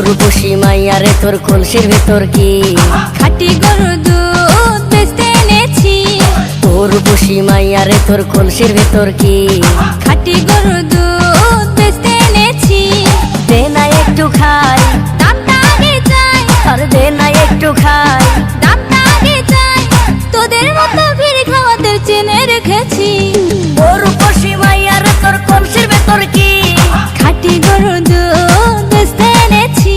রূপসী মাইয়ারে তোর কলসির ভেতর কি খাঁটি গরুর দুধ বেচতে এনেছি। ও রূপসী মাইয়ারে তোর কলসির ভেতর কি খাঁটি গরুর দুধ বেচতে এনেছি। দে না একটু খাই, দামটা আগে চাই, আর দে না একটু খাই। দামটা আগে চাই, তোদের মতো ভিড় খাওয়াদের চেনে রেখেছি। ও রূপসী মাইয়ারে তোর কলসির ভেতর কি খাঁটি গরুর দুধ বেচতে এনেছি।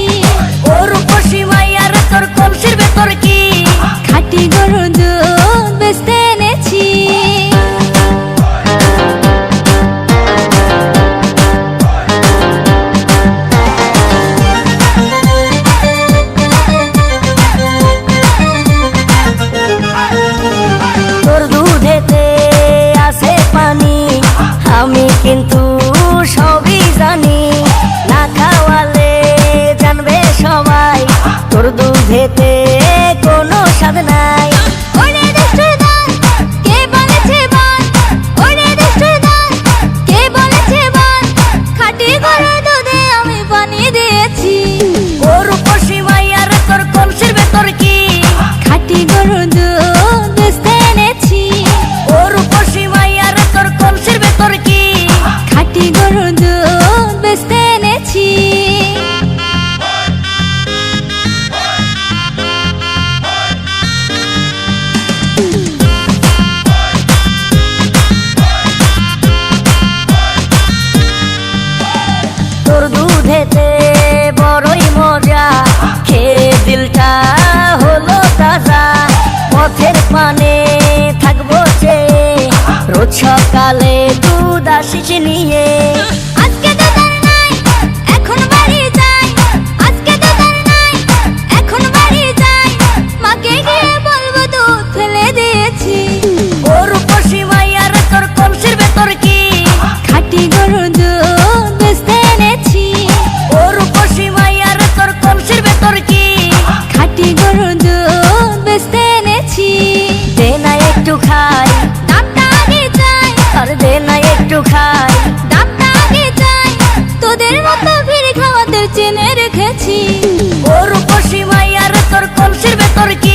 ও রূপসী মাইয়ারে তোর কলসির ভেতর কি খাঁটি গরুর দুধ বেচতে এনেছি। তোর দুধেতে আছে পানি, আমি কিন্তু সবই জানি। না খাওয়ালে জানবে সবাই তোর দুধেতে কোনো স্বাদ নাই। ওরে দুষ্টুর দল, কে বলেছে বল? ওরে দুষ্টুর দল, কে বলেছে বল? খাঁটি গরুর দুধে আমি পানি দিয়েছি। ও রূপসী মাইয়ারে তোর কলসির ভেতর কি খাঁটি গরুর দুধ বেচতে এনেছি। ও রূপসী মাইয়ারে তোর কলসির ভেতর কি খাঁটি গরুর দুধ বেচতে এনেছি। তোর দুধেতে বড়ই মজা, খেয়ে দিলটা হলো তাজা। পথের পানে থাকবো চেয়ে, রোজ সকালে দুধ আসিস নিয়ে। আজকে তো তার নাই, এখন বাড়ি যাই। আজকে তো তার নাই, এখন বাড়ি যাই। মাকে গিয়ে বলবো দুধ ফেলে দিয়েছি। ও রূপসী মাইয়ারে তোর কলসির ভেতর কি খাঁটি গরুর দুধ বেচতে এনেছি। ও রূপসী মাইয়ারে তোর কলসির ভেতর কি খাঁটি গরুর দুধ বেচতে এনেছি। দে না একটু খাই, দামটা আগে চাই, আর দে না একটু খাই। দামটা আগে চাই, তোদের মতো ভিড় খাওয়াদের চেনে রেখেছি। ও রূপসী মাইয়ারে তোর কলসির ভেতর কি